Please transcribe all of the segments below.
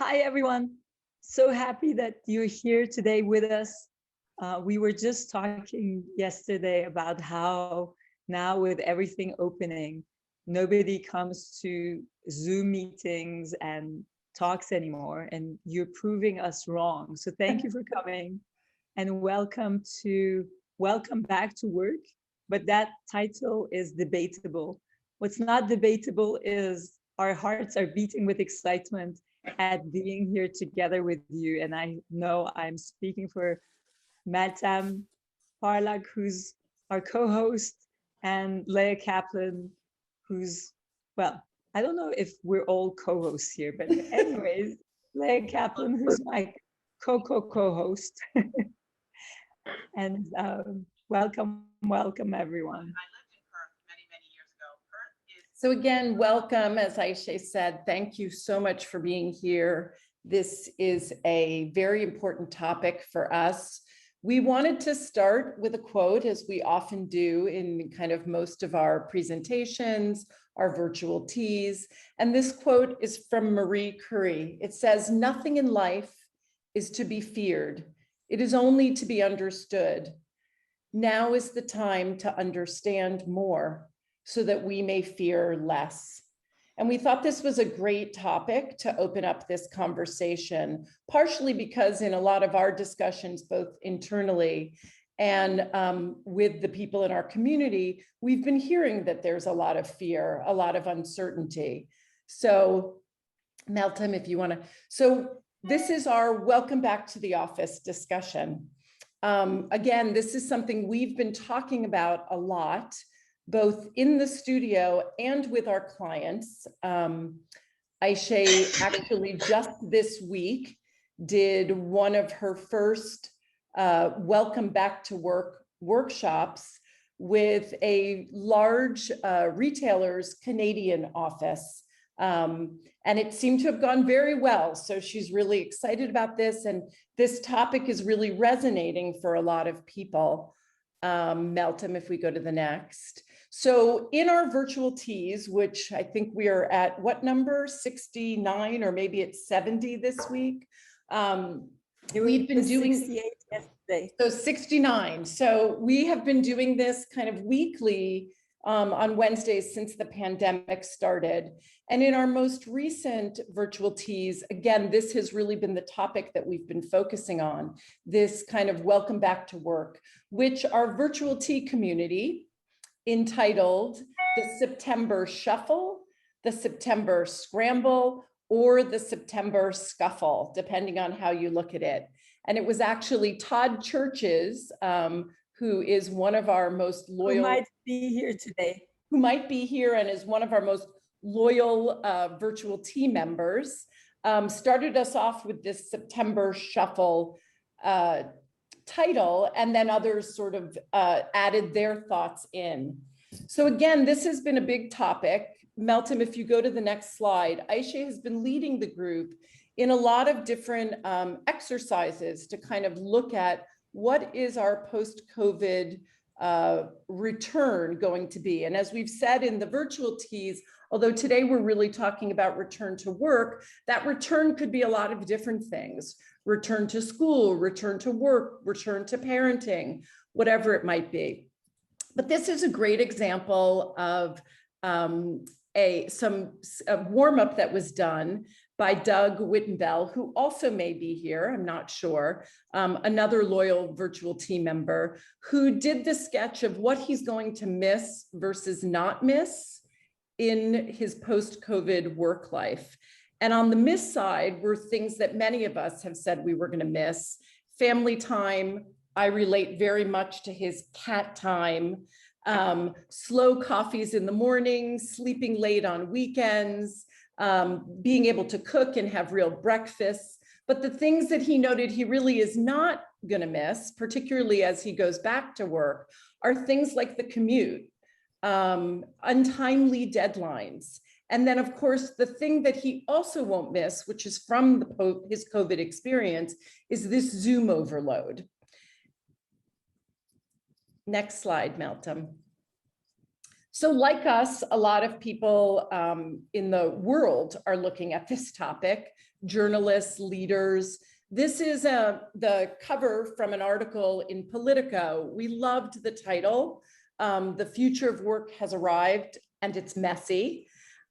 Hi, everyone. So happy that you're here today with us. We were just talking yesterday about how now with everything opening, nobody comes to Zoom meetings and talks anymore, and you're proving us wrong. So thank you for coming and welcome back to work. But that title is debatable. What's not debatable is our hearts are beating with excitement at being here together with you. And I know I'm speaking for Madame Parlak, who's our co-host, and Leah Caplan, who's, well, I don't know if we're all co-hosts here, but anyways, Leah Caplan, who's my co-host. And welcome everyone. So again, welcome. As Aisha said, thank you so much for being here. This is a very important topic for us. We wanted to start with a quote, as we often do in kind of most of our presentations, our virtual teas. And this quote is from Marie Curie. It says, "Nothing in life is to be feared. It is only to be understood. Now is the time to understand more, so that we may fear less." And we thought this was a great topic to open up this conversation, partially because in a lot of our discussions, both internally and with the people in our community, we've been hearing that there's a lot of fear, a lot of uncertainty. So Meltem, if you wanna, so this is our welcome back to the office discussion. Again, this is something we've been talking about a lot, both in the studio and with our clients. Aisha actually just this week did one of her first welcome back to work workshops with a large retailer's Canadian office. And it seemed to have gone very well. So she's really excited about this. And this topic is really resonating for a lot of people. Meltem, if we go to the next. So in our virtual teas, which I think we are at what number, 69 or maybe it's 70 this week. We've been doing 68 yesterday. So 69. So we have been doing this kind of weekly on Wednesdays since the pandemic started. And in our most recent virtual teas, again, this has really been the topic that we've been focusing on, this kind of welcome back to work, which our virtual tea community entitled the September Shuffle, the September Scramble, or the September Scuffle, depending on how you look at it. And it was actually Todd Cherches, who is one of our most loyal— Who might be here today. Who might be here and is one of our most loyal virtual team members, started us off with this September Shuffle title, and then others sort of added their thoughts in. So again, this has been a big topic. Meltem, if you go to the next slide, Aisha has been leading the group in a lot of different exercises to kind of look at what is our post-COVID return going to be. And as we've said in the virtual teas, although today we're really talking about return to work, that return could be a lot of different things. Return to school, return to work, return to parenting, whatever it might be. But this is a great example of a warm-up that was done by Doug Wittenbell, who also may be here, I'm not sure, another loyal virtual team member, who did the sketch of what he's going to miss versus not miss in his post-COVID work life. And on the miss side were things that many of us have said we were going to miss. Family time, I relate very much to his cat time, slow coffees in the morning, sleeping late on weekends, being able to cook and have real breakfasts. But the things that he noted he really is not going to miss, particularly as he goes back to work, are things like the commute, untimely deadlines. And then, of course, the thing that he also won't miss, which is from his COVID experience, is this Zoom overload. Next slide, Meltem. So like us, a lot of people in the world are looking at this topic. journalists, leaders. This is the cover from an article in Politico. We loved the title. The future of work has arrived and it's messy.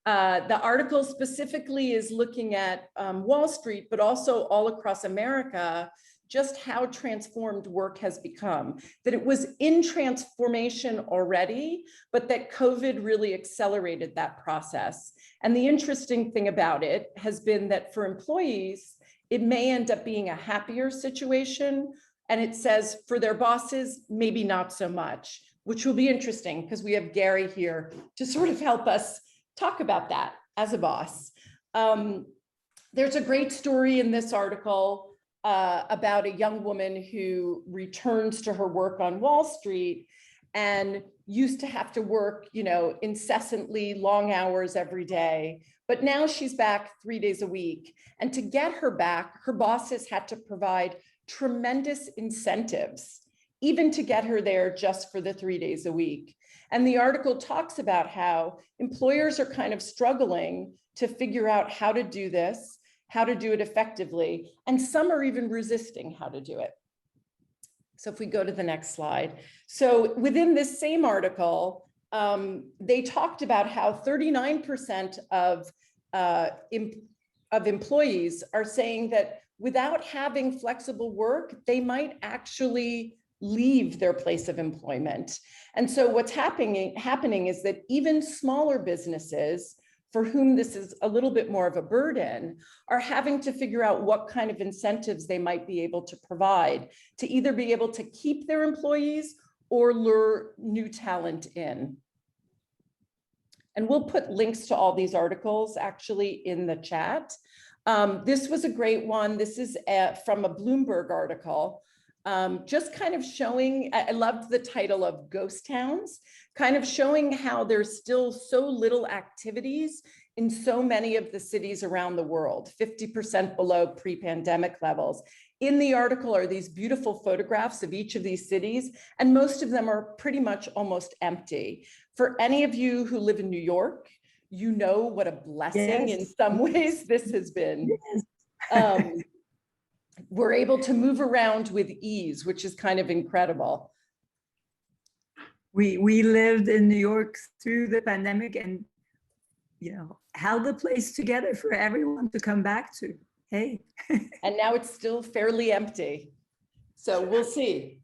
The article specifically is looking at Wall Street, but also all across America, just how transformed work has become, that it was in transformation already, but that COVID really accelerated that process. And the interesting thing about it has been that for employees, it may end up being a happier situation. And it says for their bosses, maybe not so much, which will be interesting because we have Garry here to sort of help us talk about that as a boss. There's a great story in this article about a young woman who returns to her work on Wall Street and used to have to work, incessantly long hours every day. But now she's back 3 days a week. And to get her back, her bosses had to provide tremendous incentives, even to get her there just for the 3 days a week. And the article talks about how employers are kind of struggling to figure out how to do this, how to do it effectively, and some are even resisting how to do it. So if we go to the next slide. So within this same article, they talked about how 39% of employees are saying that without having flexible work, they might actually leave their place of employment. And so what's happening is that even smaller businesses for whom this is a little bit more of a burden are having to figure out what kind of incentives they might be able to provide to either be able to keep their employees or lure new talent in. And we'll put links to all these articles actually in the chat. This was a great one. This is from a Bloomberg article. Just kind of showing, I loved the title of Ghost Towns, kind of showing how there's still so little activities in so many of the cities around the world, 50% below pre-pandemic levels. In the article are these beautiful photographs of each of these cities, and most of them are pretty much almost empty. For any of you who live in New York, you know what a blessing in some ways this has been. Yes. We're able to move around with ease, which is kind of incredible. We lived in New York through the pandemic and, held the place together for everyone to come back to. Hey. And now it's still fairly empty. So we'll see.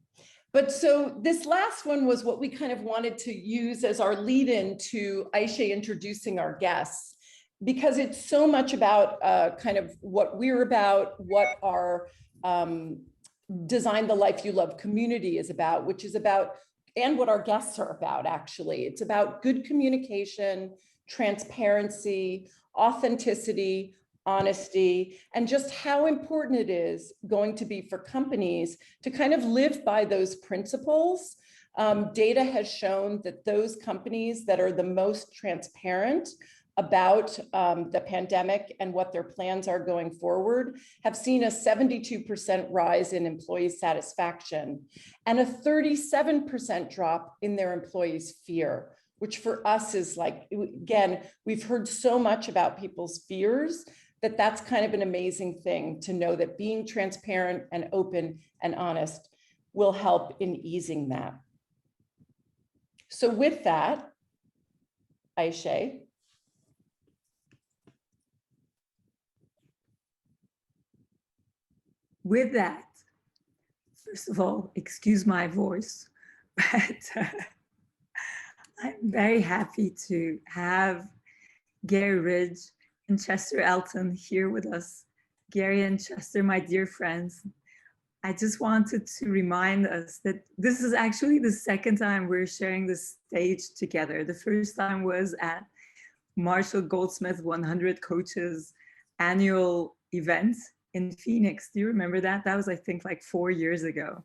But so this last one was what we kind of wanted to use as our lead-in to Aisha introducing our guests, because it's so much about kind of what we're about, what our Design the Life You Love community is about, which is about, and what our guests are about, actually. It's about good communication, transparency, authenticity, honesty, and just how important it is going to be for companies to kind of live by those principles. Data has shown that those companies that are the most transparent about the pandemic and what their plans are going forward have seen a 72% rise in employee satisfaction and a 37% drop in their employees' fear, which for us is like, again, we've heard so much about people's fears that that's kind of an amazing thing to know that being transparent and open and honest will help in easing that. So with that, Aisha. With that, first of all, excuse my voice, but I'm very happy to have Garry Ridge and Chester Elton here with us. Garry and Chester, my dear friends, I just wanted to remind us that this is actually the second time we're sharing the stage together. The first time was at Marshall Goldsmith 100 Coaches annual event in Phoenix. Do you remember that? That was, I think, like 4 years ago.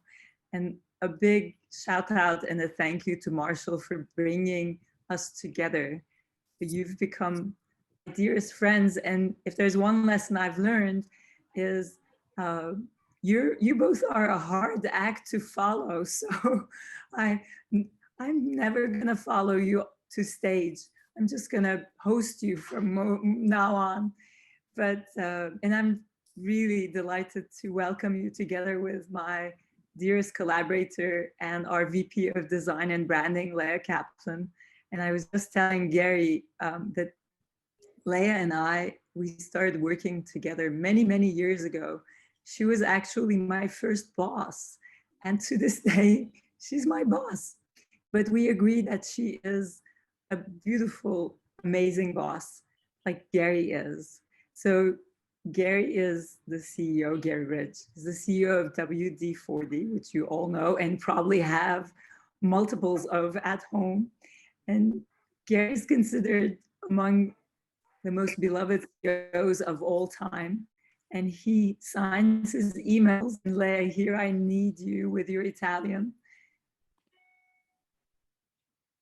And a big shout out and a thank you to Marshall for bringing us together. You've become my dearest friends. And if there's one lesson I've learned is you both are a hard act to follow. So I'm never gonna follow you to stage. I'm just gonna host you from now on. And I'm really delighted to welcome you together with my dearest collaborator and our VP of Design and Branding, Leah Caplan. And I was just telling Garry that Leah and we started working together many, many years ago. She was actually my first boss. And to this day, she's my boss. But we agreed that she is a beautiful, amazing boss, like Garry is. So Garry is the CEO, Garry Ridge, is the CEO of WD40, which you all know and probably have multiples of at home. And Garry is considered among the most beloved CEOs of all time. And he signs his emails, and Leah, here I need you with your Italian.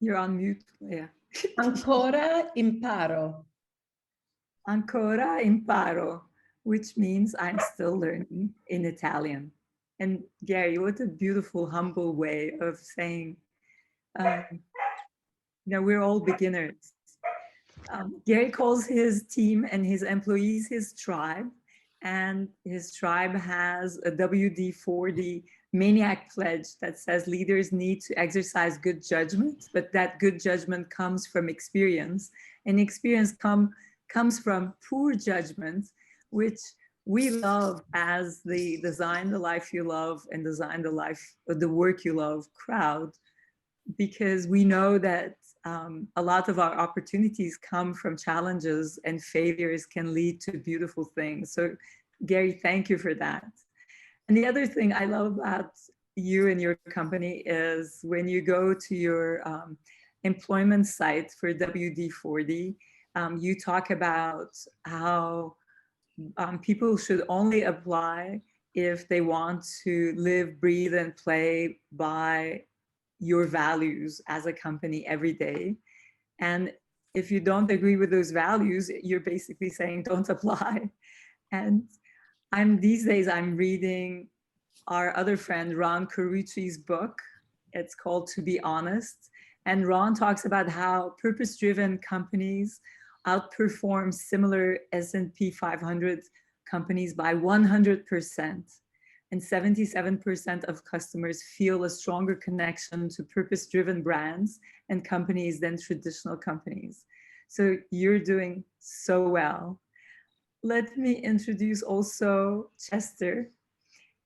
You're on mute, Leah. Ancora imparo. Ancora imparo, which means I'm still learning in Italian. And Garry, what a beautiful, humble way of saying, we're all beginners. Garry calls his team and his employees his tribe, and his tribe has a WD40 maniac pledge that says leaders need to exercise good judgment, but that good judgment comes from experience, and experience comes from poor judgment, which we love as the Design the Life You Love and Design the Life or the Work You Love crowd, because we know that a lot of our opportunities come from challenges, and failures can lead to beautiful things. So Garry, thank you for that. And the other thing I love about you and your company is when you go to your employment site for WD40, you talk about how people should only apply if they want to live, breathe, and play by your values as a company every day. And if you don't agree with those values, you're basically saying don't apply. And these days I'm reading our other friend Ron Carucci's book. It's called To Be Honest. And Ron talks about how purpose-driven companies outperform similar S&P 500 companies by 100%. And 77% of customers feel a stronger connection to purpose-driven brands and companies than traditional companies. So you're doing so well. Let me introduce also Chester.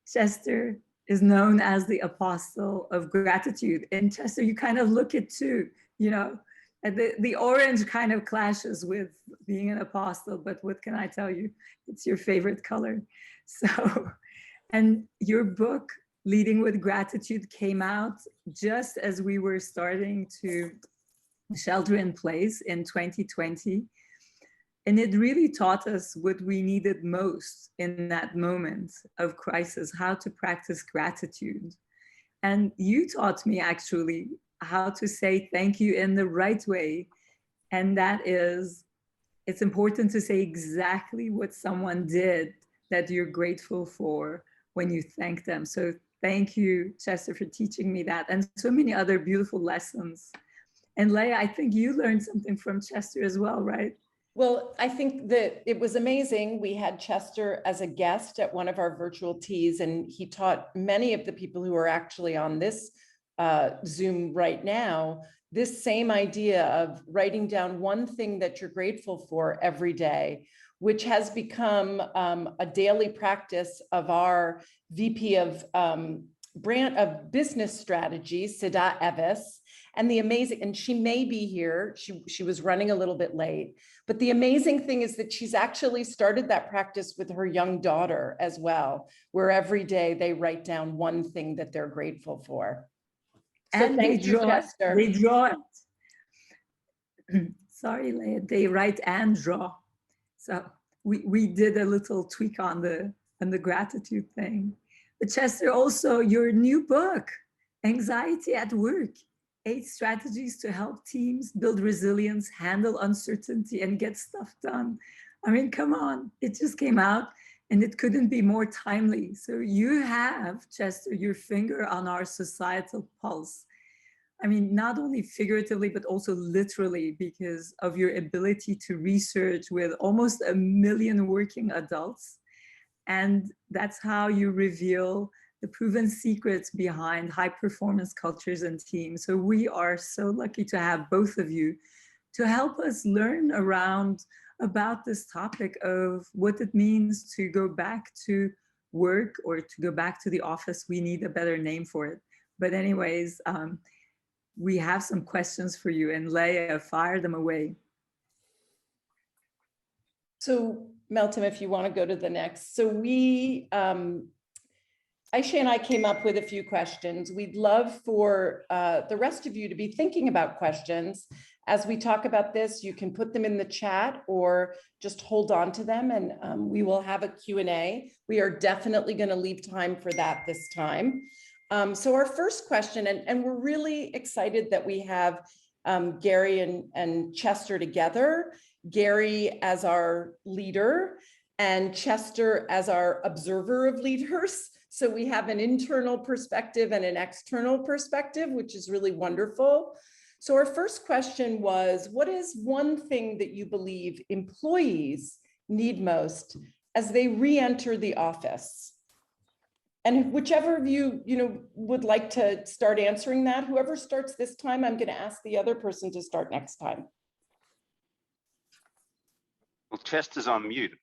Chester is known as the apostle of gratitude. And Chester, you kind of look it too, and the orange kind of clashes with being an apostle, but what can I tell you? It's your favorite color. So, and your book, Leading with Gratitude, came out just as we were starting to shelter in place in 2020. And it really taught us what we needed most in that moment of crisis, how to practice gratitude. And you taught me actually how to say thank you in the right way. And that is, it's important to say exactly what someone did that you're grateful for when you thank them. So thank you, Chester, for teaching me that, and so many other beautiful lessons. And Leah, I think you learned something from Chester as well, right? Well, I think that it was amazing. We had Chester as a guest at one of our virtual teas, and he taught many of the people who are actually on this Zoom right now, this same idea of writing down one thing that you're grateful for every day, which has become a daily practice of our VP of business strategy, Seda Evis. And and she may be here, she was running a little bit late, but the amazing thing is that she's actually started that practice with her young daughter as well, where every day they write down one thing that they're grateful for. So and they draw it. Sorry, Leah, they write and draw. So we did a little tweak on the gratitude thing. But Chester, also your new book, Anxiety at Work, 8 strategies to help teams build resilience, handle uncertainty, and get stuff done. I mean, come on, it just came out and it couldn't be more timely. So you have, Chester, your finger on our societal pulse. I mean, not only figuratively, but also literally, because of your ability to research with almost 1 million working adults. And that's how you reveal the proven secrets behind high performance cultures and teams. So we are so lucky to have both of you to help us learn about this topic of what it means to go back to work or to go back to the office. We need a better name for it. But anyways, we have some questions for you, and Leah, fire them away. So Meltem, if you want to go to the next. So we, Aisha and I came up with a few questions. We'd love for the rest of you to be thinking about questions. As we talk about this, you can put them in the chat or just hold on to them, and we will have a Q&A. We are definitely going to leave time for that this time. So our first question, and we're really excited that we have Garry and Chester together. Garry as our leader and Chester as our observer of leaders. So we have an internal perspective and an external perspective, which is really wonderful. So our first question was, what is one thing that you believe employees need most as they re-enter the office? And whichever of you, would like to start answering that, whoever starts this time, I'm going to ask the other person to start next time. Well, Chester's on mute,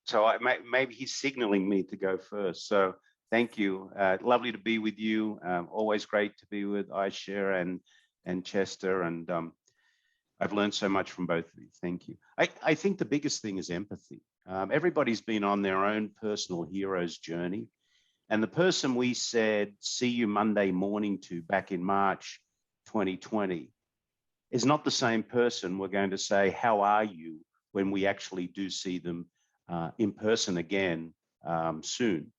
so maybe he's signaling me to go first. So thank you. Lovely to be with you. Always great to be with Aisha and Chester. And I've learned so much from both of you. Thank you. I think the biggest thing is empathy. Everybody's been on their own personal hero's journey. And the person we said, see you Monday morning to back in March 2020 is not the same person we're going to say, how are you, when we actually do see them in person again soon.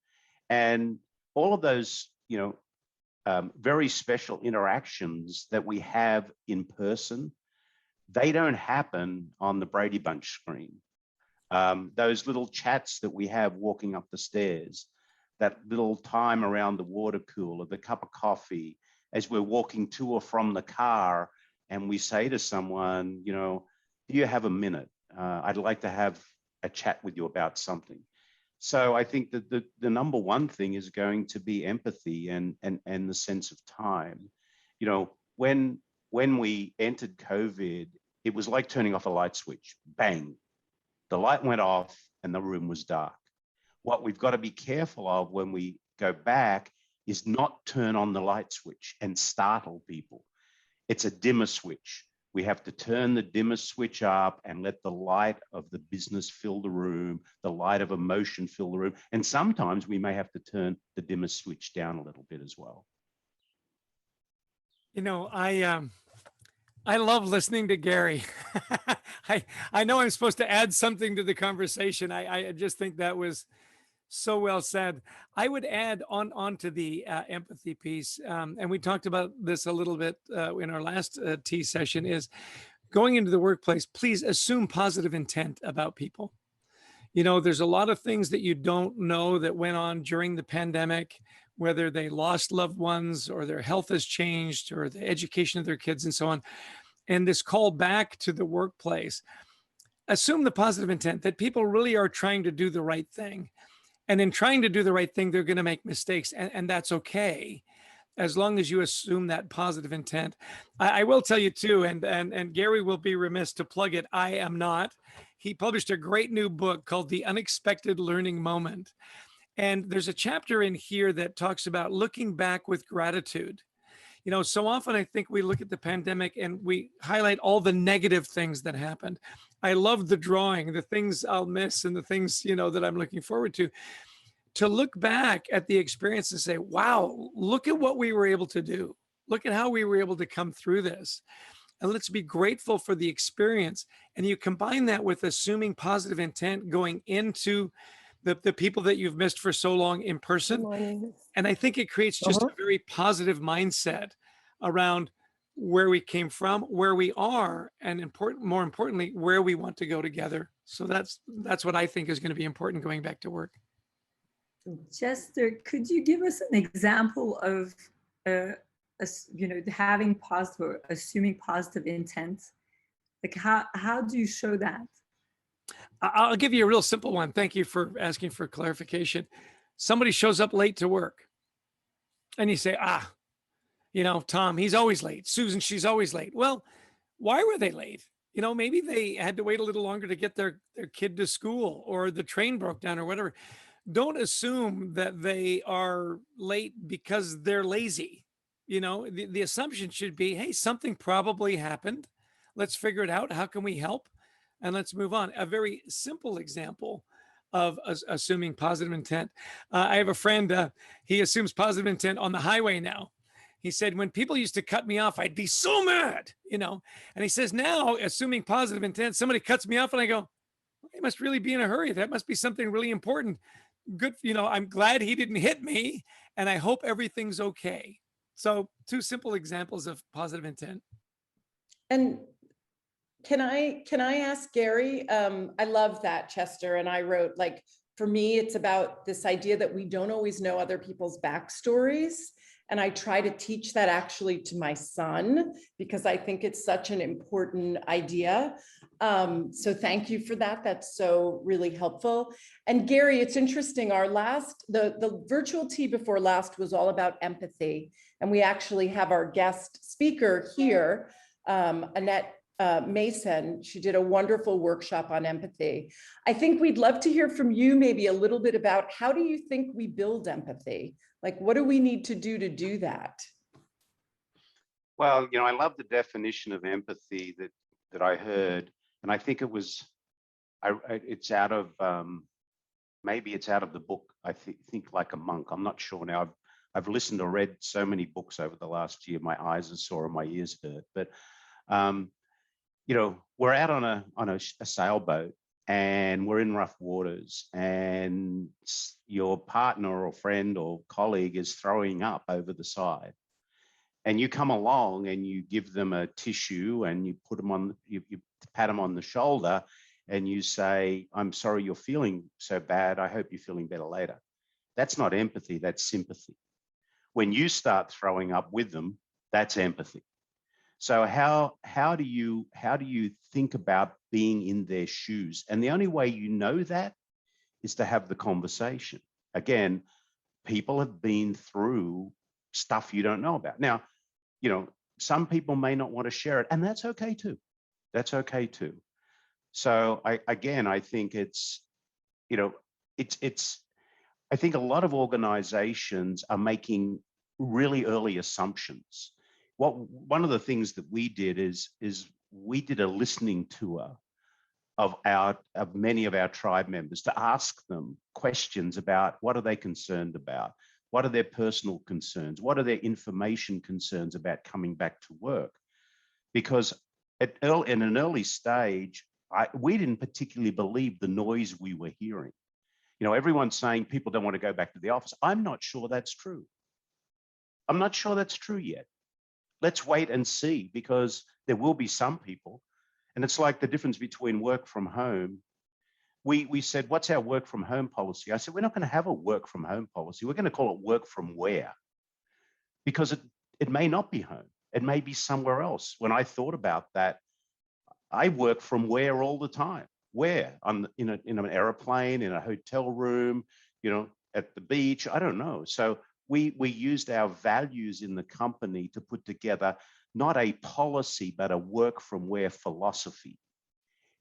And all of those, very special interactions that we have in person, they don't happen on the Brady Bunch screen. Those little chats that we have walking up the stairs, that little time around the water cooler, the cup of coffee, as we're walking to or from the car, and we say to someone, do you have a minute? I'd like to have a chat with you about something. So I think that the number one thing is going to be empathy and the sense of time. When we entered COVID, it was like turning off a light switch. Bang, the light went off and the room was dark. What we've got to be careful of when we go back is not turn on the light switch and startle people. It's a dimmer switch. We have to turn the dimmer switch up and let the light of the business fill the room, the light of emotion fill the room. And sometimes we may have to turn the dimmer switch down a little bit as well. I love listening to Garry. I know I'm supposed to add something to the conversation. I just think that was so well said. I would add on to the empathy piece, and we talked about this a little bit in our last tea session, is going into the workplace, please assume positive intent about people. There's a lot of things that you don't know that went on during the pandemic, whether they lost loved ones or their health has changed or the education of their kids and so on. And this call back to the workplace, assume the positive intent that people really are trying to do the right thing. And in trying to do the right thing, they're going to make mistakes, and that's okay, as long as you assume that positive intent. I will tell you too, and Garry will be remiss to plug it, I am not. He published a great new book called The Unexpected Learning Moment. And there's a chapter in here that talks about looking back with gratitude. So often I think we look at the pandemic and we highlight all the negative things that happened. I love the drawing, the things I'll miss and the things, that I'm looking forward to look back at the experience and say, wow, look at what we were able to do. Look at how we were able to come through this. And let's be grateful for the experience. And you combine that with assuming positive intent going into the people that you've missed for so long in person. And I think it creates just a very positive mindset around where we came from, where we are, and more importantly, where we want to go together. So that's what I think is going to be important going back to work. Chester, could you give us an example of a having positive or assuming positive intent? Like how do you show that? I'll give you a real simple one. Thank you for asking for clarification. Somebody shows up late to work and you say, Tom, he's always late. Susan, she's always late. Well, why were they late? Maybe they had to wait a little longer to get their kid to school, or the train broke down, or whatever. Don't assume that they are late because they're lazy. The assumption should be, hey, something probably happened. Let's figure it out. How can we help? And let's move on. A very simple example of assuming positive intent. I have a friend, he assumes positive intent on the highway now. He said, when people used to cut me off, I'd be so mad, and he says, now, assuming positive intent, somebody cuts me off and I go, he must really be in a hurry. That must be something really important. Good. I'm glad he didn't hit me, and I hope everything's okay. So 2 simple examples of positive intent. And can I ask Garry? I love that, Chester. And I wrote, like, for me, it's about this idea that we don't always know other people's backstories. And I try to teach that actually to my son, because I think it's such an important idea. So thank you for that. That's so really helpful. And Garry, it's interesting. The virtual tea before last was all about empathy. And we actually have our guest speaker here, Annette Mason. She did a wonderful workshop on empathy. I think we'd love to hear from you maybe a little bit about, how do you think we build empathy? Like, what do we need to do that? Well, I love the definition of empathy that I heard, and I think it was, it's out of maybe it's out of the book. I think Like a Monk. I'm not sure now. I've listened or read so many books over the last year. My eyes are sore and my ears hurt. But we're out on a sailboat, and we're in rough waters, and your partner or friend or colleague is throwing up over the side, and you come along and you give them a tissue and you put them on, you pat them on the shoulder and you say, I'm sorry you're feeling so bad. I hope you're feeling better later. That's not empathy, that's sympathy. When you start throwing up with them, that's empathy. So how do you think about being in their shoes? And the only way you know that is to have the conversation. Again, people have been through stuff you don't know about. Now, some people may not want to share it, and that's okay too. That's okay too. So I think I think a lot of organizations are making really early assumptions. One of the things that we did is we did a listening tour of many of our tribe members to ask them questions about what are they concerned about, what are their personal concerns, what are their information concerns about coming back to work. Because in an early stage, we didn't particularly believe the noise we were hearing. Everyone's saying people don't want to go back to the office. I'm not sure that's true. I'm not sure that's true yet. Let's wait and see, because there will be some people. And it's like the difference between work from home. We said, what's our work from home policy? I said, we're not going to have a work from home policy. We're going to call it work from where, because it may not be home. It may be somewhere else. When I thought about that, I work from where all the time. Where? In an airplane, in a hotel room, at the beach, I don't know. So we used our values in the company to put together not a policy, but a work from where philosophy.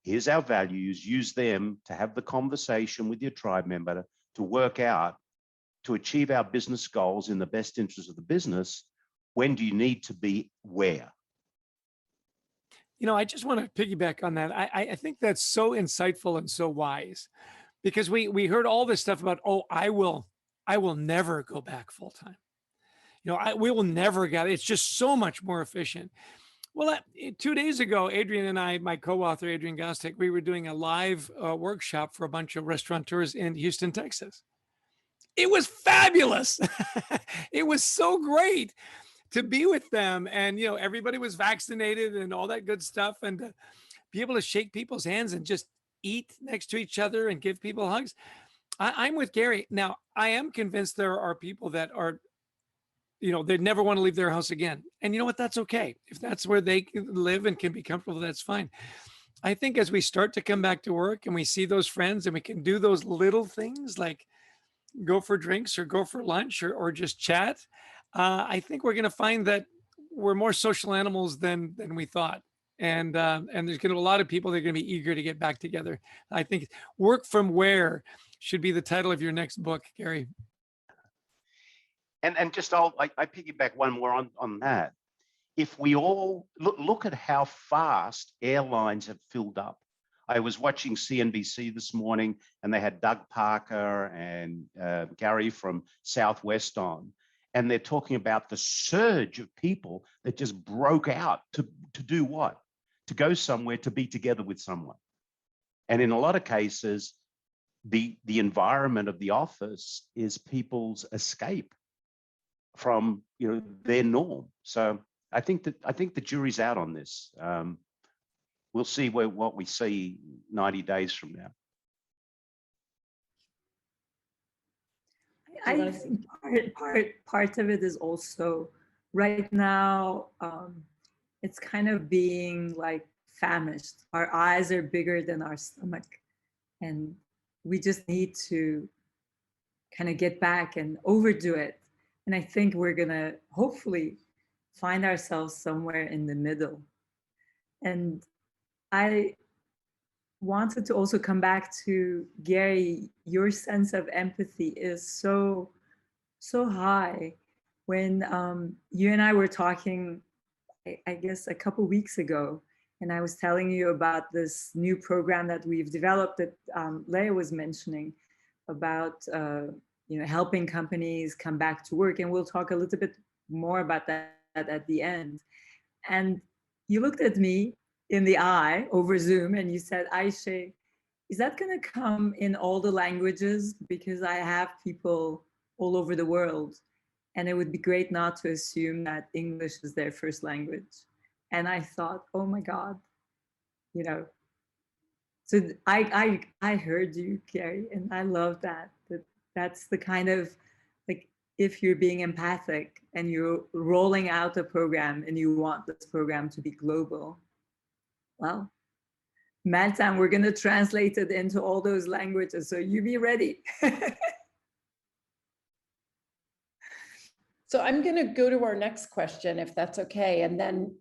Here's our values, use them to have the conversation with your tribe member to work out, to achieve our business goals in the best interest of the business. When do you need to be where? I just want to piggyback on that. I think that's so insightful and so wise, because we heard all this stuff about, I will never go back full time. We will never get it. It's just so much more efficient. Well, 2 days ago, Adrian and I, my co-author, Adrian Gostek, we were doing a live workshop for a bunch of restaurateurs in Houston, Texas. It was fabulous. It was so great to be with them. And, everybody was vaccinated and all that good stuff. And to be able to shake people's hands and just eat next to each other and give people hugs. I'm with Garry. Now, I am convinced there are people that are they never want to leave their house again. And you know what? That's okay. If that's where they live and can be comfortable, that's fine. I think as we start to come back to work and we see those friends and we can do those little things like go for drinks or go for lunch or just chat, I think we're going to find that we're more social animals than we thought. And there's going to be a lot of people that are going to be eager to get back together. I think Work From Where should be the title of your next book, Garry. And just I piggyback one more on that. If we all look at how fast airlines have filled up. I was watching CNBC this morning, and they had Doug Parker and Garry from Southwest on, and they're talking about the surge of people that just broke out to do what? To go somewhere, to be together with someone. And in a lot of cases, the environment of the office is people's escape from their norm. So I think the jury's out on this. We'll see what we see 90 days from now. I think part of it is also right now, it's kind of being like famished. Our eyes are bigger than our stomach, and we just need to kind of get back and overdo it. And I think we're gonna hopefully find ourselves somewhere in the middle. And I wanted to also come back to Garry. Your sense of empathy is so high. When you and I were talking, I guess a couple weeks ago, and I was telling you about this new program that we've developed that Leah was mentioning about helping companies come back to work, and we'll talk a little bit more about that at the end. And you looked at me in the eye over Zoom and you said, Aisha, is that going to come in all the languages? Because I have people all over the world, and it would be great not to assume that English is their first language. And I thought, oh my God, so I heard you, Garry, and I love that. That's the kind of, like, if you're being empathic and you're rolling out a program and you want this program to be global, well, Meltem, we're going to translate it into all those languages. So you be ready. So I'm going to go to our next question, if that's okay. And then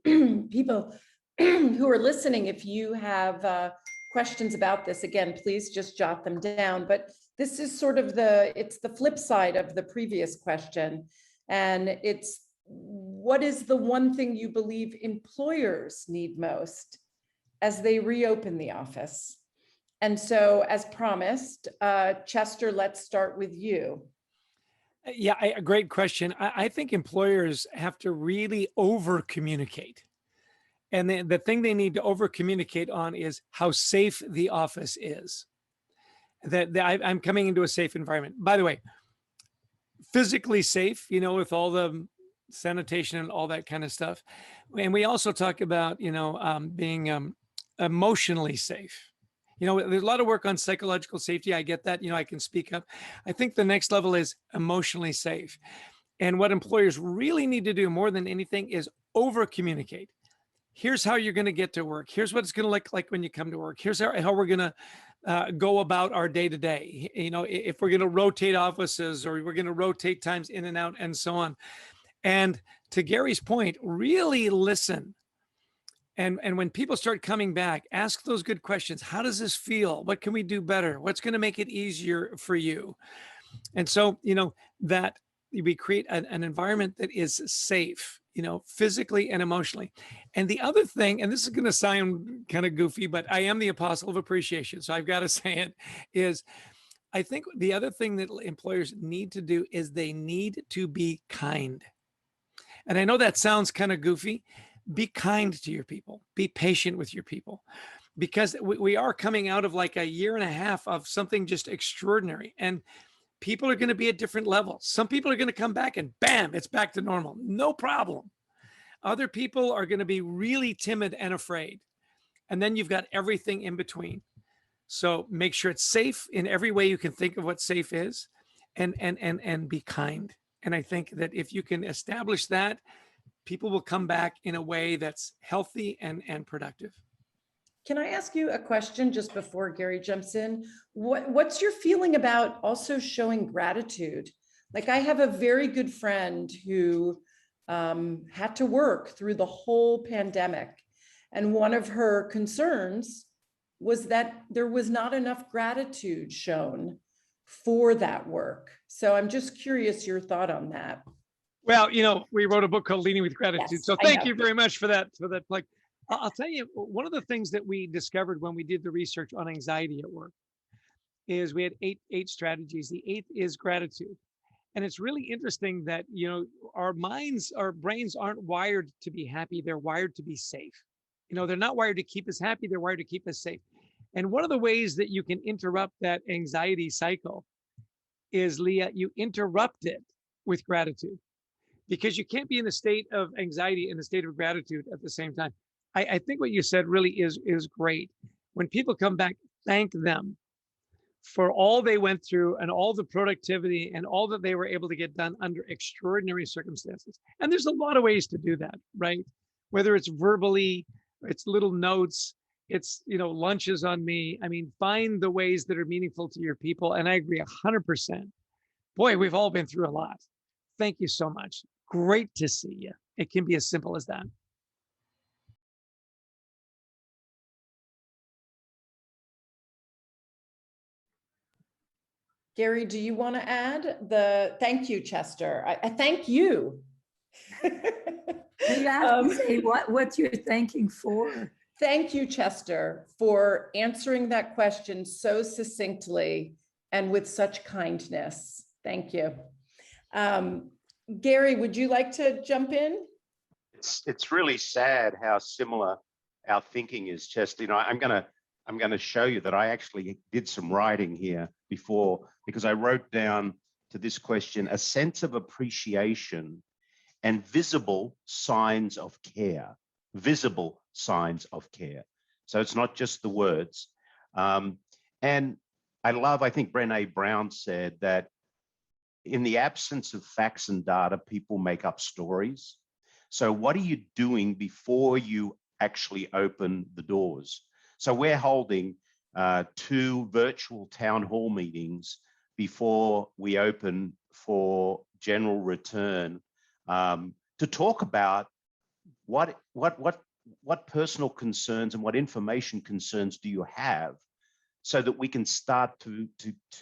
people who are listening, if you have questions about this, again, please just jot them down. But this is sort of it's the flip side of the previous question. And it's, what is the one thing you believe employers need most as they reopen the office? And so, as promised, Chester, let's start with you. Yeah, a great question. I think employers have to really over communicate. And the thing they need to over communicate on is how safe the office is. That I'm coming into a safe environment. By the way, physically safe, with all the sanitation and all that kind of stuff. And we also talk about, being emotionally safe. There's a lot of work on psychological safety. I get that, I can speak up. I think the next level is emotionally safe. And what employers really need to do more than anything is over communicate. Here's how you're going to get to work. Here's what it's going to look like when you come to work. Here's how we're going to go about our day to day. If we're going to rotate offices or we're going to rotate times in and out and so on. And to Garry's point, really listen. And when people start coming back, ask those good questions. How does this feel? What can we do better? What's going to make it easier for you? And so, that we create an environment that is safe, physically and emotionally. And the other thing, and this is going to sound kind of goofy, but I am the apostle of appreciation, so I've got to say it, is I think the other thing that employers need to do is they need to be kind. And I know that sounds kind of goofy. Be kind to your people. Be patient with your people, because we are coming out of like a year and a half of something just extraordinary. And people are going to be at different levels. Some people are going to come back and bam, it's back to normal. No problem. Other people are going to be really timid and afraid. And then you've got everything in between. So make sure it's safe in every way you can think of what safe is, and be kind. And I think that if you can establish that, people will come back in a way that's healthy and productive. Can I ask you a question just before Garry jumps in? What's your feeling about also showing gratitude? Like, I have a very good friend who had to work through the whole pandemic. And one of her concerns was that there was not enough gratitude shown for that work. So I'm just curious your thought on that. Well, you know, we wrote a book called Leading with Gratitude. Yes, So I thank know. you very much for that. Like, I'll tell you, one of the things that we discovered when we did the research on anxiety at work is we had eight strategies. The eighth is gratitude. And it's really interesting that, you know, our brains aren't wired to be happy. They're wired to be safe. You know, they're not wired to keep us happy. They're wired to keep us safe. And one of the ways that you can interrupt that anxiety cycle is, Leah, you interrupt it with gratitude, because you can't be in a state of anxiety and a state of gratitude at the same time. I think what you said really is great. When people come back, thank them for all they went through and all the productivity and all that they were able to get done under extraordinary circumstances. And there's a lot of ways to do that, right? Whether it's verbally, it's little notes, it's, you know, lunches on me. I mean, find the ways that are meaningful to your people. And I agree 100%. Boy, we've all been through a lot. Thank you so much. Great to see you. It can be as simple as that. Garry, do you want to add thank you, Chester? I thank you. You have to say what you're thanking for. Thank you, Chester, for answering that question so succinctly and with such kindness. Thank you. Garry, would you like to jump in? It's really sad how similar our thinking is, Chester. You know, I'm gonna show you that I actually did some writing here before, because I wrote down to this question: a sense of appreciation and visible signs of care. Visible signs of care. So it's not just the words. And I think Brené Brown said that in the absence of facts and data, people make up stories. So what are you doing before you actually open the doors? So we're holding 2 virtual town hall meetings before we open for general return, to talk about what personal concerns and what information concerns do you have, so that we can start to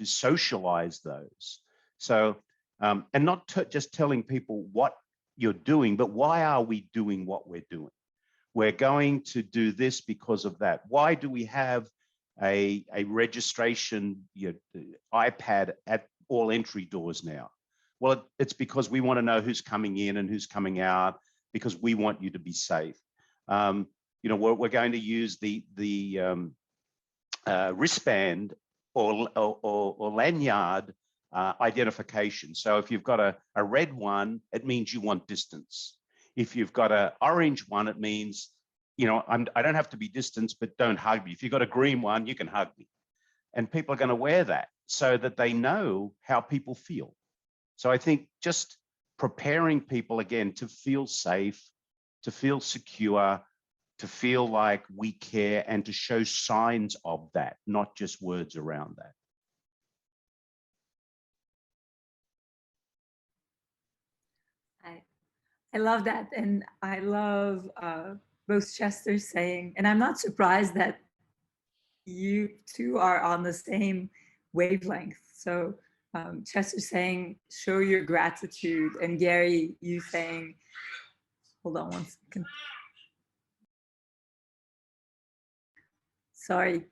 socialize those. So, and not just telling people what you're doing, but why are we doing what we're doing? We're going to do this because of that. Why do we have a registration iPad at all entry doors now? Well, it's because we want to know who's coming in and who's coming out, because we want you to be safe. You know, we're going to use the wristband or lanyard identification. So if you've got a red one, it means you want distance. If you've got an orange one, it means, you know, I don't have to be distance, but don't hug me. If you've got a green one, you can hug me. And people are going to wear that so that they know how people feel. So I think just preparing people, again, to feel safe, to feel secure, to feel like we care, and to show signs of that, not just words around that. I love that. And I love both Chester saying, and I'm not surprised that you two are on the same wavelength. So Chester saying, show your gratitude, and Garry, you saying, hold on one second. Sorry,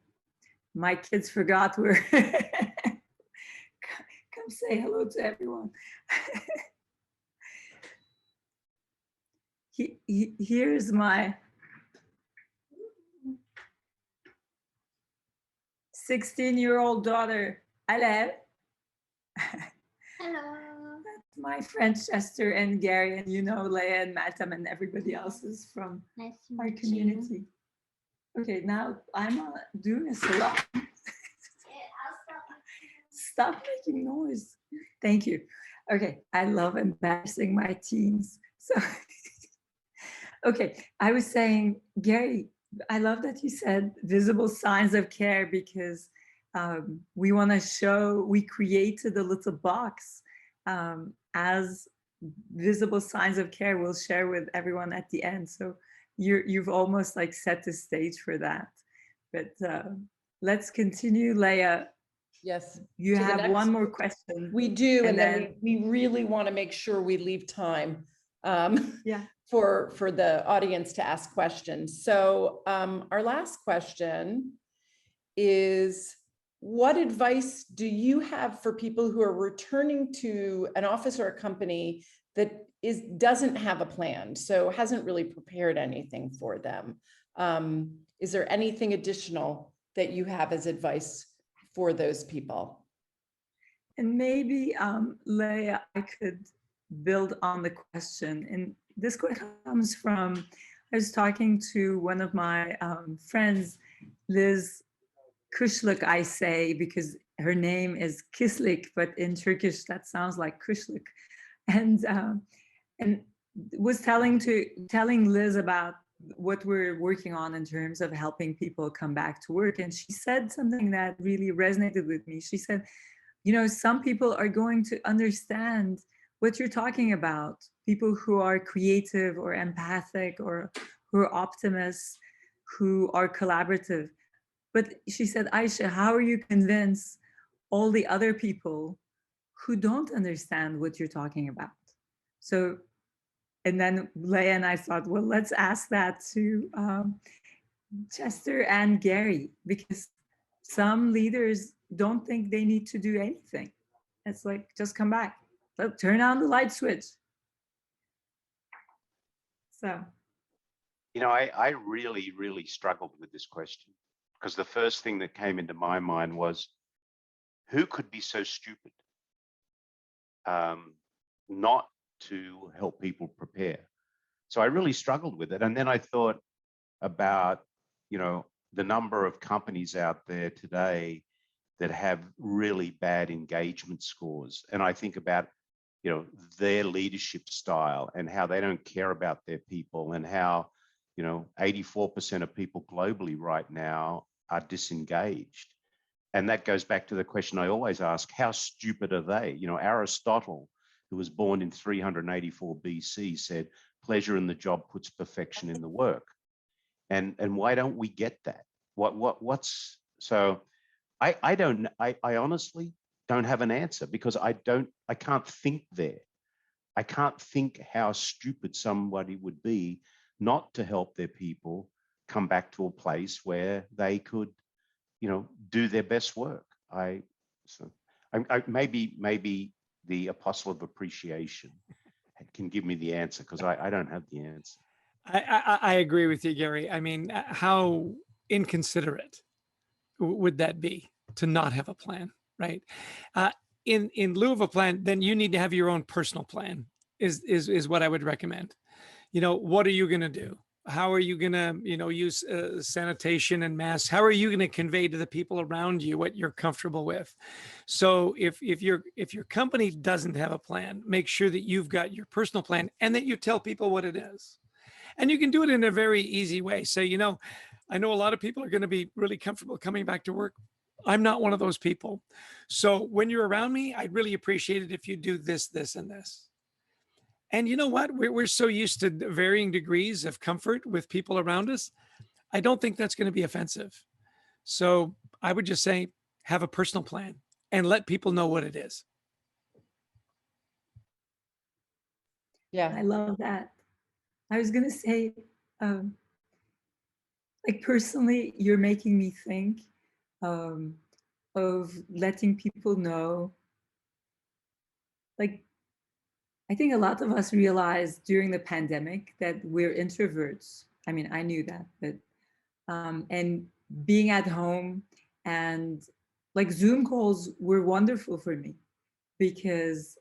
my kids forgot we're, come say hello to everyone. Here's my 16-year-old daughter. Hello. Hello. That's my friend Chester and Garry, and you know Leah and Malcolm and everybody else is from Nice to our meet community. Okay, now I'm doing a salon. Stop making noise. Thank you. Okay, I love embarrassing my teens. So, okay, I was saying, Garry, I love that you said visible signs of care because we want to show, we created a little box as visible signs of care we'll share with everyone at the end. So you've almost like set the stage for that. But let's continue, Leah. Yes. You to the have next- one more question. We do, and then then we really want to make sure we leave time yeah. for the audience to ask questions. So our last question is, what advice do you have for people who are returning to an office or a company that doesn't have a plan, so hasn't really prepared anything for them? Is there anything additional that you have as advice for those people? And maybe, Leah, I could build on the question. And this question comes from, I was talking to one of my friends, Liz Kushlik, I say, because her name is Kislik, but in Turkish that sounds like Kushlik. And was telling Liz about what we're working on in terms of helping people come back to work. And she said something that really resonated with me. She said, you know, some people are going to understand what you're talking about. People who are creative or empathic or who are optimists, who are collaborative. But she said, Aisha, how are you convince all the other people who don't understand what you're talking about? So, and then Leah and I thought, well, let's ask that to Chester and Garry, because some leaders don't think they need to do anything. It's like, just come back, turn on the light switch. So, You know, I really, really struggled with this question because the first thing that came into my mind was, who could be so stupid not to help people prepare? So I really struggled with it. And then I thought about, you know, the number of companies out there today that have really bad engagement scores. And I think about, you know, their leadership style and how they don't care about their people, and how, you know, 84% of people globally right now are disengaged. And that goes back to the question I always ask, how stupid are they? You know, Aristotle, who was born in 384 BC, said, pleasure in the job puts perfection in the work. And why don't we get that? What's so I honestly don't have an answer, because I can't think there. I can't think how stupid somebody would be not to help their people come back to a place where they could, you know, do their best work. Maybe the apostle of appreciation can give me the answer, because I don't have the answer. I agree with you, Garry. I mean, how inconsiderate would that be to not have a plan, right? In lieu of a plan, then you need to have your own personal plan. Is what I would recommend. You know, what are you going to do? How are you going to, you know, use sanitation and masks? How are you going to convey to the people around you what you're comfortable with? So if your company doesn't have a plan, make sure that you've got your personal plan and that you tell people what it is. And you can do it in a very easy way. Say, you know, I know a lot of people are going to be really comfortable coming back to work. I'm not one of those people. So when you're around me, I'd really appreciate it if you do this, this, and this. And you know what? We're so used to varying degrees of comfort with people around us. I don't think that's going to be offensive. So I would just say, have a personal plan and let people know what it is. Yeah, I love that. I was going to say, like personally, you're making me think of letting people know. Like, I think a lot of us realized during the pandemic that we're introverts. I mean, I knew that, but and being at home and like Zoom calls were wonderful for me because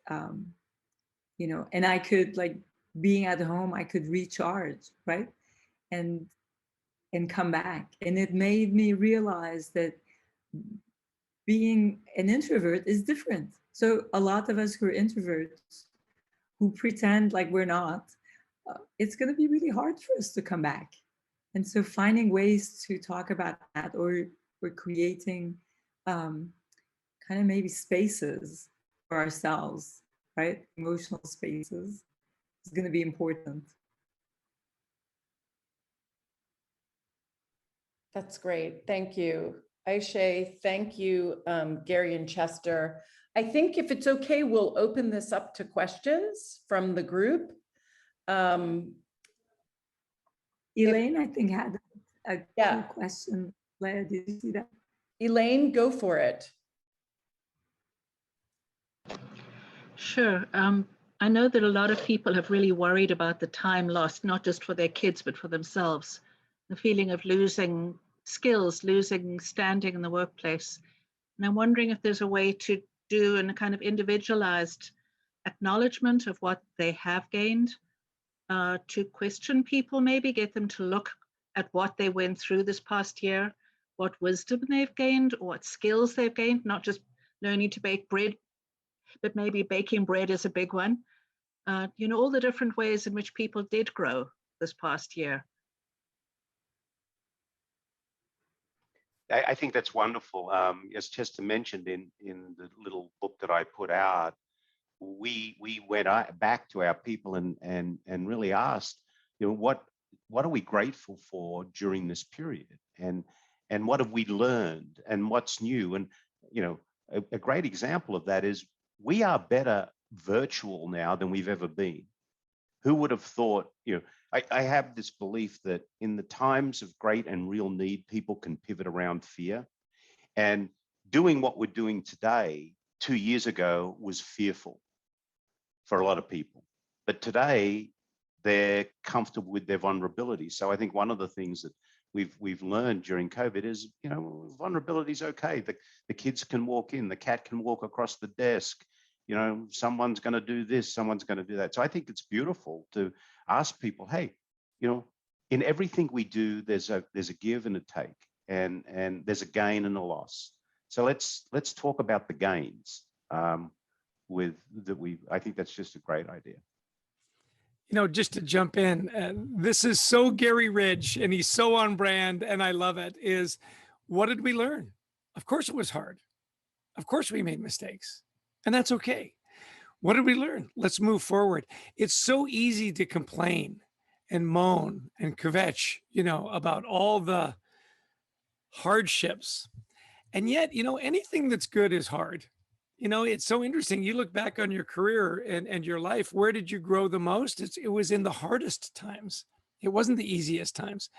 you know, and I could, like, being at home, I could recharge, right? And come back. And it made me realize that being an introvert is different. So a lot of us who are introverts, who pretend like we're not, it's going to be really hard for us to come back. And so finding ways to talk about that, or we're creating kind of maybe spaces for ourselves, right? Emotional spaces is going to be important. That's great. Thank you. Aisha, thank you, Garry and Chester. I think if it's okay, we'll open this up to questions from the group. Elaine, I think, had a cool question. Leah, did you see that? Elaine, go for it. Sure. I know that a lot of people have really worried about the time lost, not just for their kids, but for themselves. The feeling of losing skills, losing standing in the workplace. And I'm wondering if there's a way to do a kind of individualized acknowledgement of what they have gained, to question people, maybe get them to look at what they went through this past year, what wisdom they've gained, or what skills they've gained, not just learning to bake bread, but maybe baking bread is a big one. You know, all the different ways in which people did grow this past year. I think that's wonderful. As Chester mentioned in the little book that I put out, we went back to our people and really asked, you know, what are we grateful for during this period, and what have we learned, and what's new? And you know, a great example of that is we are better virtual now than we've ever been. Who would have thought? You know, I have this belief that in the times of great and real need, people can pivot around fear. And doing what we're doing today, 2 years ago, was fearful for a lot of people. But today, they're comfortable with their vulnerability. So I think one of the things that we've learned during COVID is, you know, vulnerability is okay. The kids can walk in, the cat can walk across the desk. You know, someone's going to do this, someone's going to do that. So I think it's beautiful to ask people, hey, you know, in everything we do, there's a give and a take, and there's a gain and a loss. So let's talk about the gains. I think that's just a great idea. You know, just to jump in, this is so Garry Ridge, and he's so on brand, and I love it, is what did we learn? Of course it was hard. Of course we made mistakes, and that's okay. What did we learn? Let's move forward. It's so easy to complain and moan and kvetch, you know, about all the hardships. And yet, you know, anything that's good is hard. You know, it's so interesting. You look back on your career and your life, where did you grow the most? It was in the hardest times. It wasn't the easiest times.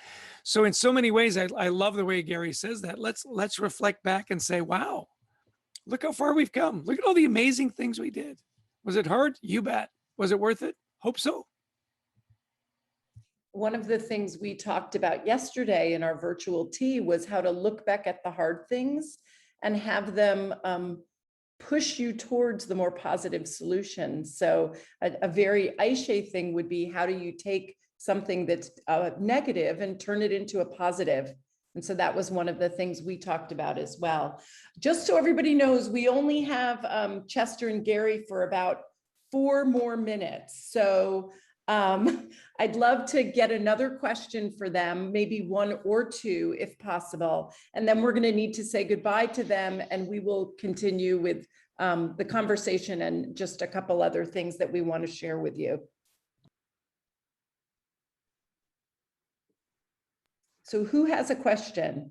So in so many ways, I love the way Garry says that. Let's reflect back and say, wow, look how far we've come. Look at all the amazing things we did. Was it hard? You bet. Was it worth it? Hope so. One of the things we talked about yesterday in our virtual tea was how to look back at the hard things and have them push you towards the more positive solutions. So a very Aisha thing would be, how do you take something that's negative and turn it into a positive? And so that was one of the things we talked about as well. Just so everybody knows, we only have Chester and Garry for about 4 more minutes. So I'd love to get another question for them, maybe 1 or 2 if possible. And then we're going to need to say goodbye to them, and we will continue with the conversation and just a couple other things that we want to share with you. So who has a question?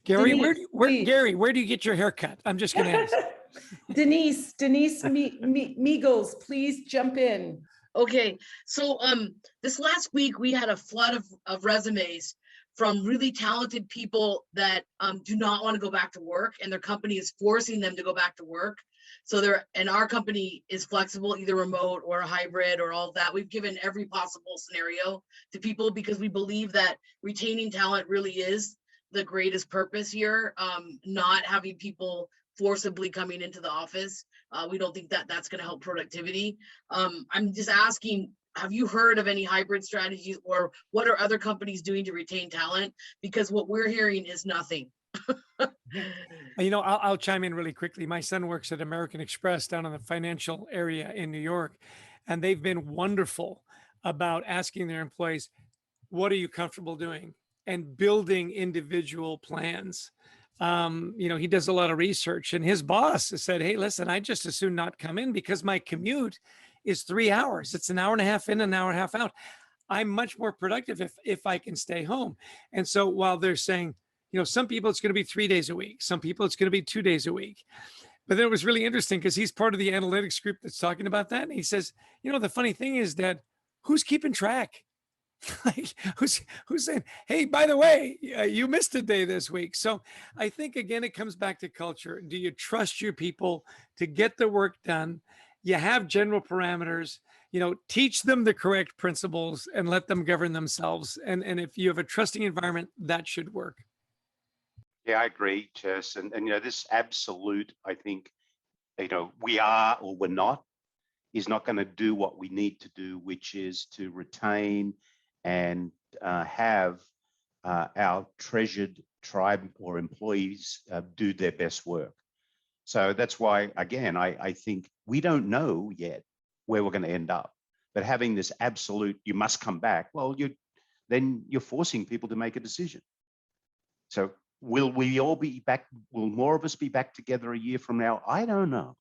Garry, Denise, Garry, where do you get your haircut? I'm just going to ask. Denise Meagles, please jump in. Okay, so this last week we had a flood of resumes from really talented people that do not want to go back to work, and their company is forcing them to go back to work. So and our company is flexible, either remote or a hybrid or all of that. We've given every possible scenario to people because we believe that retaining talent really is the greatest purpose here, not having people forcibly coming into the office. We don't think that that's going to help productivity. I'm just asking, have you heard of any hybrid strategies, or what are other companies doing to retain talent? Because what we're hearing is nothing. You know, I'll chime in really quickly. My son works at American Express down in the financial area in New York, and they've been wonderful about asking their employees, what are you comfortable doing? And building individual plans. You know, he does a lot of research, and his boss has said, hey, listen, I just as soon not come in because my commute is 3 hours. It's an hour and a half in, an hour and a half out. I'm much more productive if I can stay home. And so while they're saying, you know, some people it's going to be 3 days a week, some people it's going to be 2 days a week. But then it was really interesting because he's part of the analytics group that's talking about that. And he says, you know, the funny thing is that who's keeping track? Like who's saying, hey, by the way, you missed a day this week. So I think, again, it comes back to culture. Do you trust your people to get the work done? You have general parameters, you know, teach them the correct principles and let them govern themselves. And if you have a trusting environment, that should work. Yeah, I agree, Chess. And you know, this absolute, I think, you know, we are or we're not, is not going to do what we need to do, which is to retain and have our treasured tribe or employees do their best work. So that's why, again, I think we don't know yet where we're going to end up. But having this absolute, you must come back, well, then you're forcing people to make a decision. So will we all be back? Will more of us be back together a year from now? I don't know.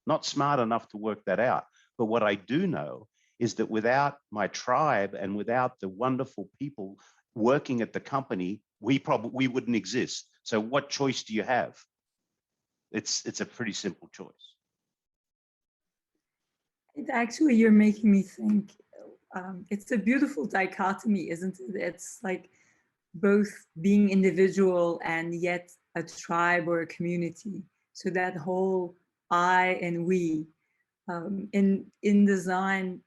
Not smart enough to work that out. But what I do know is that without my tribe and without the wonderful people working at the company, we wouldn't exist. So what choice do you have? It's a pretty simple choice. Actually, you're making me think. It's a beautiful dichotomy, isn't it? It's like both being individual and yet a tribe or a community. So that whole I and we. In design,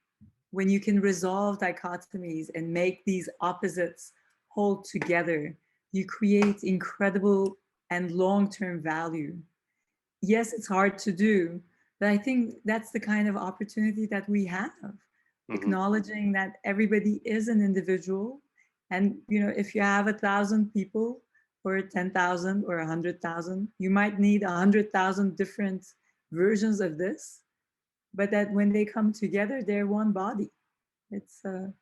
when you can resolve dichotomies and make these opposites hold together, you create incredible and long-term value. Yes, it's hard to do, but I think that's the kind of opportunity that we have, acknowledging that everybody is an individual. And, you know, if you have 1,000 people or 10,000 or 100,000, you might need 100,000 different versions of this. But that when they come together, they're one body. It's done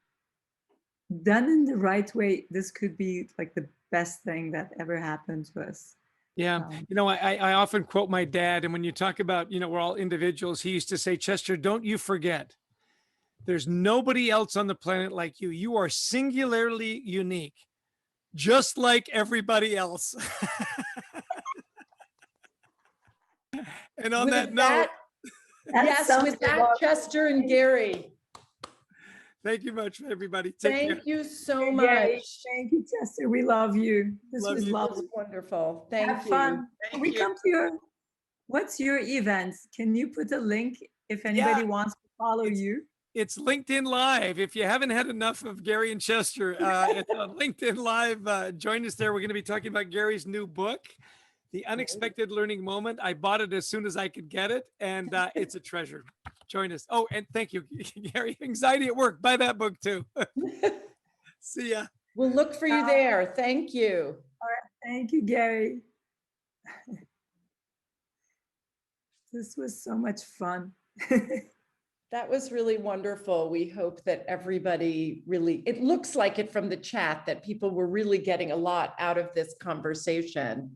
in the right way. This could be like the best thing that ever happened to us. Yeah. You know, I often quote my dad, and when you talk about, you know, we're all individuals, he used to say, Chester, don't you forget, there's nobody else on the planet like you. You are singularly unique, just like everybody else. And on that note, yes, with that, Chester and Garry. Thank you much, everybody. Thank you so much. Garry, thank you, Chester. We love you. This was lovely. This was wonderful. Thank you. Have fun. Can we come to your, what's your events? Can you put a link if anybody wants to follow you? It's LinkedIn Live. If you haven't had enough of Garry and Chester, it's on LinkedIn Live. Join us there. We're going to be talking about Gary's new book, The Unexpected Learning Moment. I bought it as soon as I could get it, and it's a treasure. Join us. Oh, and thank you, Garry. Anxiety at Work. Buy that book too. See ya. We'll look for you there. Thank you. All right. Thank you, Garry. This was so much fun. That was really wonderful. We hope that everybody really, it looks like it from the chat that people were really getting a lot out of this conversation.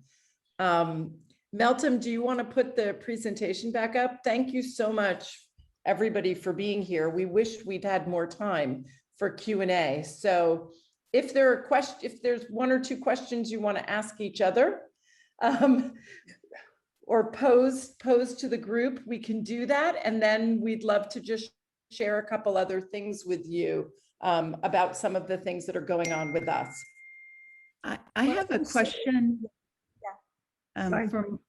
Melton, do you want to put the presentation back up? Thank you so much, everybody, for being here. We wish we'd had more time for Q&A. So if there are questions, if there's one or two questions you want to ask each other, or pose to the group, we can do that. And then we'd love to just share a couple other things with you about some of the things that are going on with us. I have a question. From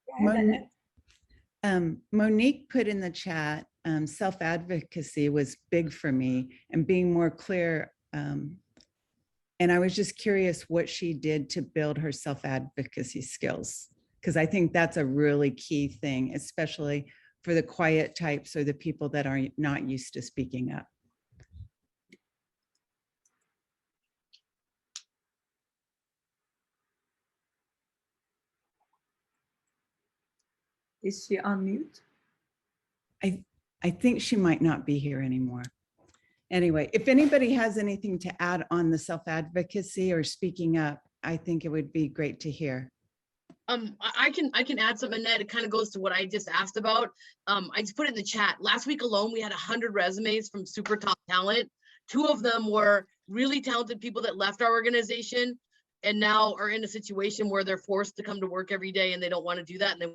Monique put in the chat, self-advocacy was big for me and being more clear. And I was just curious what she did to build her self-advocacy skills, because I think that's a really key thing, especially for the quiet types or the people that are not used to speaking up. Is she on mute? I think she might not be here anymore. Anyway, if anybody has anything to add on the self-advocacy or speaking up, I think it would be great to hear. I can add something, Annette. It kind of goes to what I just asked about. I just put it in the chat. Last week alone, we had 100 resumes from super top talent. 2 of them were really talented people that left our organization and now are in a situation where they're forced to come to work every day and they don't want to do that. And they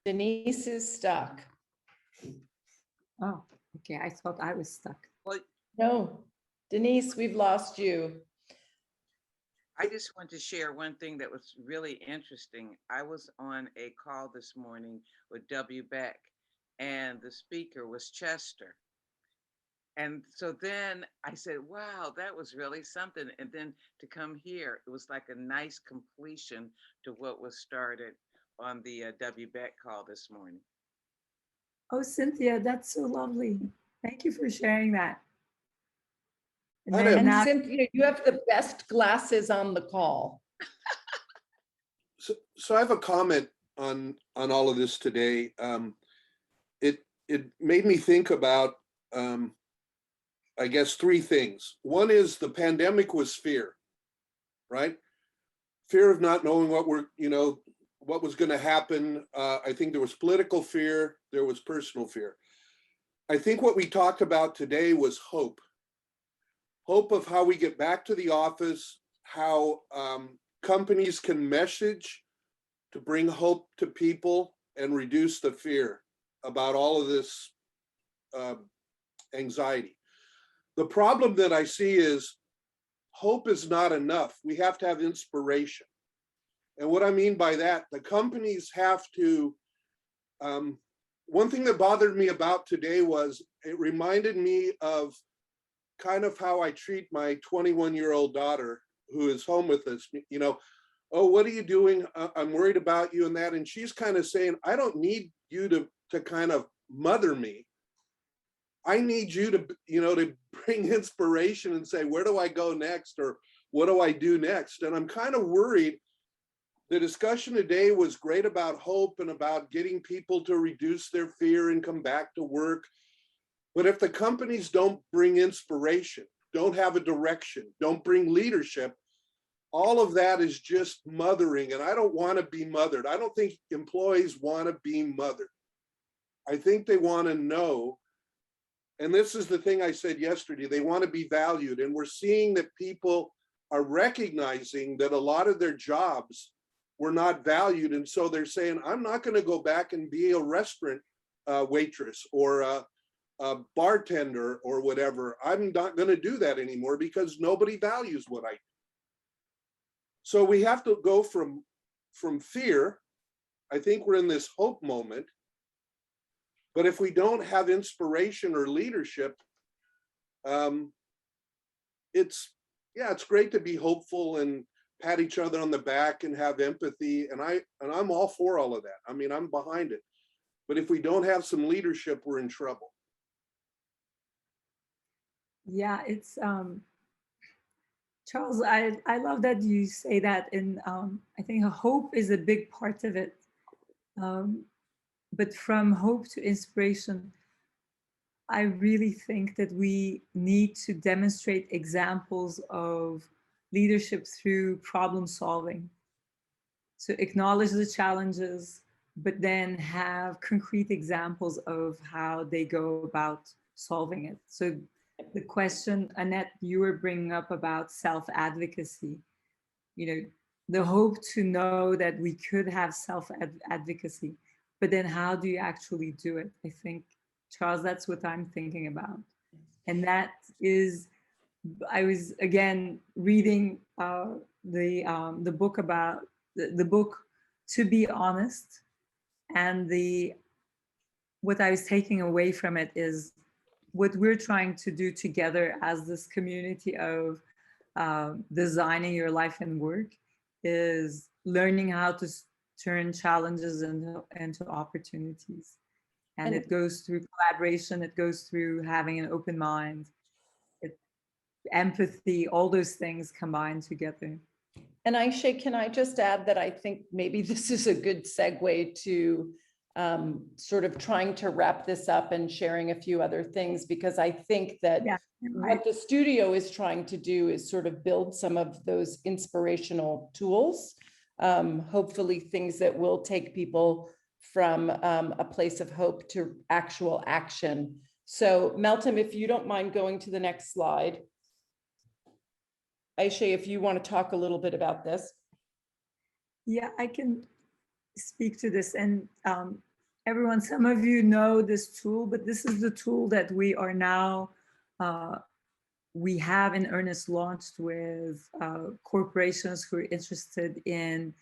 Denise is stuck. Oh, okay. I thought I was stuck. No, Denise, we've lost you. I just want to share one thing that was really interesting. I was on a call this morning with W. Beck, and the speaker was Chester. And so then I said, wow, that was really something. And then to come here, it was like a nice completion to what was started on the W. Beck call this morning. Oh, Cynthia, that's so lovely. Thank you for sharing that. And I then know. And now, Cynthia, you have the best glasses on the call. So I have a comment on all of this today. It made me think about, I guess, 3 things. One is the pandemic was fear, right? Fear of not knowing what what was going to happen. I think there was political fear. There was personal fear. I think what we talked about today was hope. Hope of how we get back to the office, how companies can message to bring hope to people and reduce the fear about all of this anxiety. The problem that I see is hope is not enough. We have to have inspiration. And what I mean by that, the companies have to, one thing that bothered me about today was it reminded me of kind of how I treat my 21-year-old daughter who is home with us, oh, what are you doing? I'm worried about you and that. And she's kind of saying, I don't need you to kind of mother me. I need you to, to bring inspiration and say, where do I go next? Or what do I do next? And I'm kind of worried. The discussion today was great about hope and about getting people to reduce their fear and come back to work. But if the companies don't bring inspiration, don't have a direction, don't bring leadership, all of that is just mothering. And I don't want to be mothered. I don't think employees want to be mothered. I think they want to know. And this is the thing I said yesterday, they want to be valued. And we're seeing that people are recognizing that a lot of their jobs were not valued. And so they're saying, I'm not going to go back and be a restaurant waitress or a bartender or whatever. I'm not going to do that anymore because nobody values what I do. So we have to go from fear. I think we're in this hope moment. But if we don't have inspiration or leadership, it's great to be hopeful and pat each other on the back and have empathy. And I'm all for all of that. I mean, I'm behind it. But if we don't have some leadership, we're in trouble. yeah, it's Charles, I love that you say that. And I think hope is a big part of it. But from hope to inspiration, I really think that we need to demonstrate examples of leadership through problem solving. So acknowledge the challenges, but then have concrete examples of how they go about solving it. So the question, Annette, you were bringing up about self-advocacy, the hope to know that we could have self-advocacy, but then how do you actually do it? I think, Charles, that's what I'm thinking about. And that is, I was again reading the book about the book To Be Honest, and what I was taking away from it is what we're trying to do together as this community of designing your life and work is learning how to turn challenges into opportunities. And it goes through collaboration, it goes through having an open mind. empathy, all those things combined together. And Aisha, can I just add that I think maybe this is a good segue to sort of trying to wrap this up and sharing a few other things, because I think that what the studio is trying to do is sort of build some of those inspirational tools, hopefully things that will take people from a place of hope to actual action. So Meltem, if you don't mind going to the next slide. Aisha, if you want to talk a little bit about this. Yeah, I can speak to this. And everyone, some of you know this tool, but this is the tool that we are now, we have in earnest launched with corporations who are interested in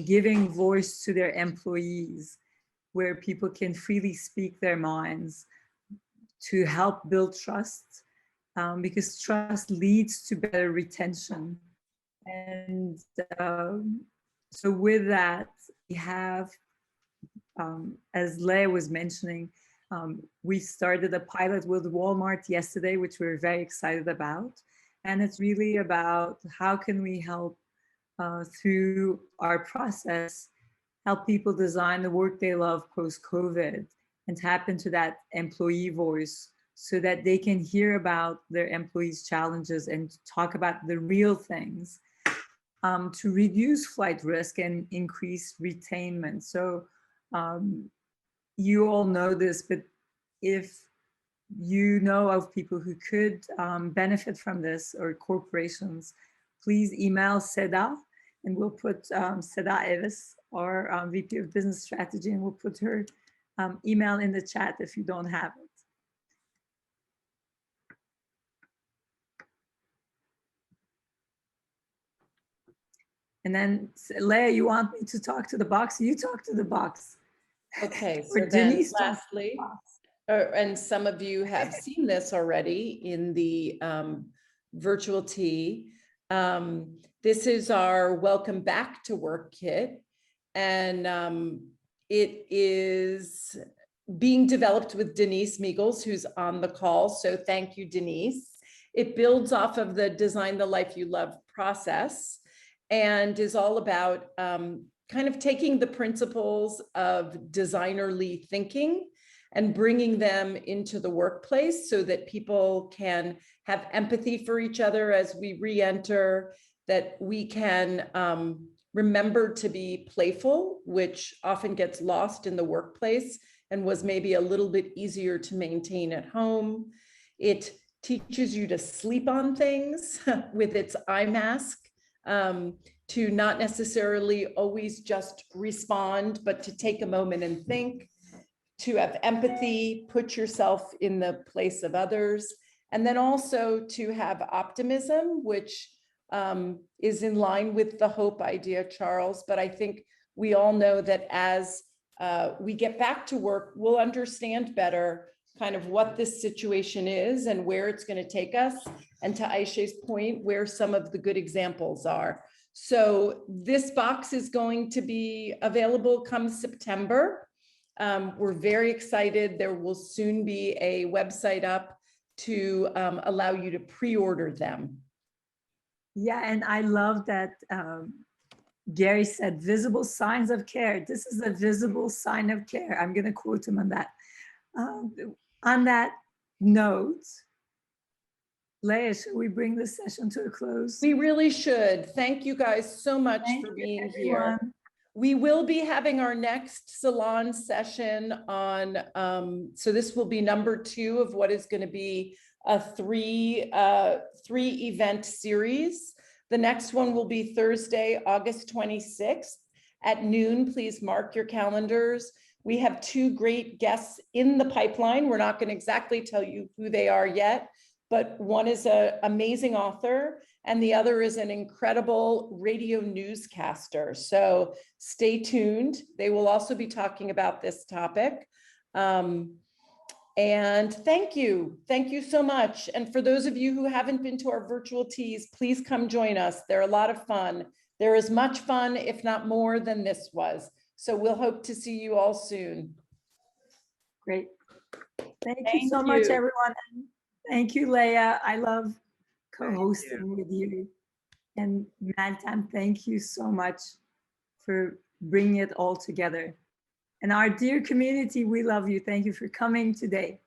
giving voice to their employees, where people can freely speak their minds to help build trust, because trust leads to better retention. And so with that, we have, as Leah was mentioning, we started a pilot with Walmart yesterday, which we're very excited about. And it's really about how can we help through our process, help people design the work they love post-COVID and tap into that employee voice so that they can hear about their employees' challenges and talk about the real things to reduce flight risk and increase retainment. So you all know this, but if you know of people who could benefit from this or corporations, please email Seda, and we'll put Seda Eves, our VP of Business Strategy, and we'll put her email in the chat if you don't have it. And then Leah, you want me to talk to the box? You talk to the box. Okay, Or so then Denise lastly, and some of you have seen this already in the virtual tea. This is our Welcome Back to Work kit. And it is being developed with Denise Meagles, who's on the call. So thank you, Denise. It builds off of the Design the Life You Love process and is all about kind of taking the principles of designerly thinking and bringing them into the workplace so that people can have empathy for each other as we re-enter, that we can remember to be playful, which often gets lost in the workplace and was maybe a little bit easier to maintain at home. It teaches you to sleep on things with its eye mask, to not necessarily always just respond, but to take a moment and think, to have empathy, put yourself in the place of others, and then also to have optimism, which is in line with the hope idea, Charles. But I think we all know that as we get back to work, we'll understand better kind of what this situation is and where it's going to take us. And to Aisha's point, where some of the good examples are. So this box is going to be available come September. We're very excited. There will soon be a website up to allow you to pre-order them. Yeah, and I love that Garry said, visible signs of care. This is a visible sign of care. I'm going to quote him on that. On that note, Leah, should we bring this session to a close? We really should. Thank you guys so much for being here. We will be having our next Salon session on, so this will be number 2 of what is going to be a three event series. The next one will be Thursday, August 26th at noon. Please mark your calendars. We have 2 great guests in the pipeline. We're not going to exactly tell you who they are yet, but one is an amazing author and the other is an incredible radio newscaster. So stay tuned. They will also be talking about this topic. And thank you. Thank you so much. And for those of you who haven't been to our virtual teas, please come join us. They're a lot of fun. They're as much fun, if not more, than this was. So we'll hope to see you all soon. Great. Thank you so much, everyone. Thank you, Leah. I love co-hosting with you. And Madtam, thank you so much for bringing it all together. And our dear community, we love you. Thank you for coming today.